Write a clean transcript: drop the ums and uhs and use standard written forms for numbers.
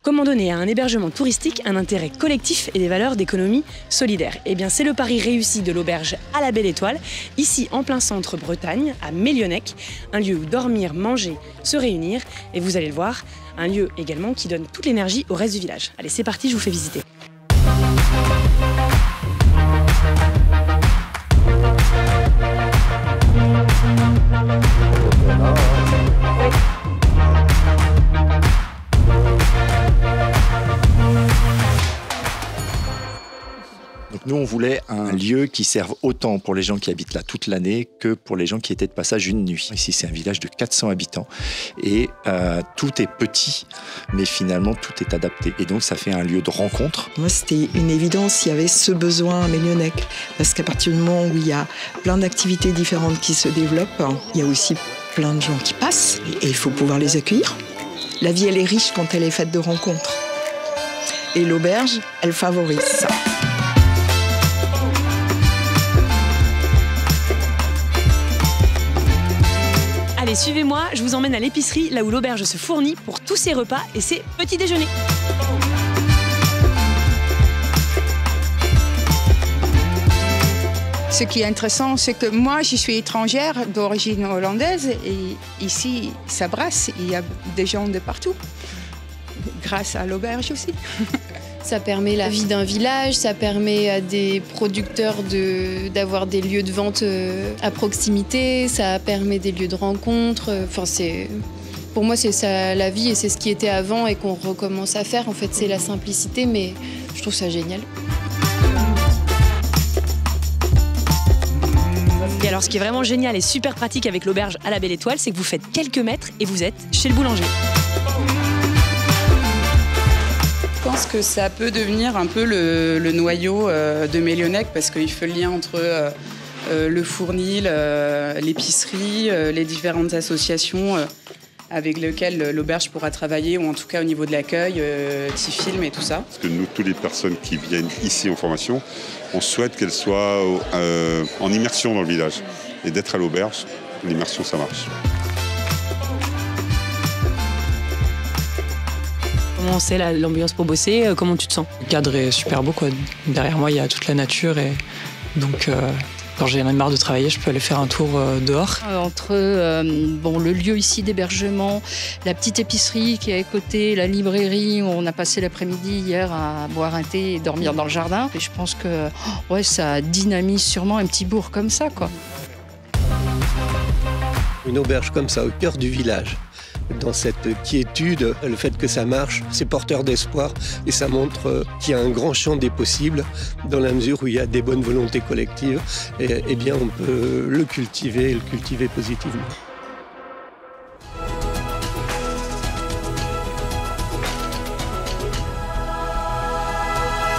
Comment donner à un hébergement touristique un intérêt collectif et des valeurs d'économie solidaire? Eh bien, c'est le pari réussi de l'auberge à la Belle Étoile, ici en plein centre Bretagne, à Mélionnec, un lieu où dormir, manger, se réunir, et vous allez le voir, un lieu également qui donne toute l'énergie au reste du village. Allez, c'est parti, je vous fais visiter. Donc nous, on voulait un lieu qui serve autant pour les gens qui habitent là toute l'année que pour les gens qui étaient de passage une nuit. Ici, c'est un village de 400 habitants et tout est petit, mais finalement, tout est adapté. Et donc, ça fait un lieu de rencontre. Moi, c'était une évidence, il y avait ce besoin à Mélionnec. Parce qu'à partir du moment où il y a plein d'activités différentes qui se développent, il y a aussi plein de gens qui passent et il faut pouvoir les accueillir. La vie, elle est riche quand elle est faite de rencontres. Et l'auberge, elle favorise ça. Allez, suivez-moi, je vous emmène à l'épicerie, là où l'auberge se fournit pour tous ses repas et ses petits déjeuners. Ce qui est intéressant, c'est que moi, je suis étrangère d'origine hollandaise et ici, ça brasse, il y a des gens de partout, grâce à l'auberge aussi. Ça permet la vie d'un village, ça permet à des producteurs d'avoir des lieux de vente à proximité, ça permet des lieux de rencontre. Enfin, pour moi, c'est ça la vie et c'est ce qui était avant et qu'on recommence à faire. En fait, c'est la simplicité, mais je trouve ça génial. Et alors, ce qui est vraiment génial et super pratique avec l'auberge à la Belle Étoile, c'est que vous faites quelques mètres et vous êtes chez le boulanger. Je pense que ça peut devenir un peu le noyau de Mélionnec parce qu'il fait le lien entre le fournil, l'épicerie, les différentes associations avec lesquelles l'auberge pourra travailler, ou en tout cas au niveau de l'accueil, Tifilm et tout ça. Parce que nous, toutes les personnes qui viennent ici en formation, on souhaite qu'elles soient en immersion dans le village. Et d'être à l'auberge, l'immersion, ça marche. Comment c'est l'ambiance pour bosser? Comment tu te sens? Le cadre est super beau, quoi. Derrière moi, il y a toute la nature et donc quand j'ai marre de travailler, je peux aller faire un tour dehors. Entre le lieu ici d'hébergement, la petite épicerie qui est à côté, la librairie où on a passé l'après-midi hier à boire un thé et dormir dans le jardin. Et je pense que ça dynamise sûrement un petit bourg comme ça, quoi. Une auberge comme ça au cœur du village, dans cette quiétude, le fait que ça marche, c'est porteur d'espoir et ça montre qu'il y a un grand champ des possibles dans la mesure où il y a des bonnes volontés collectives et bien on peut le cultiver positivement.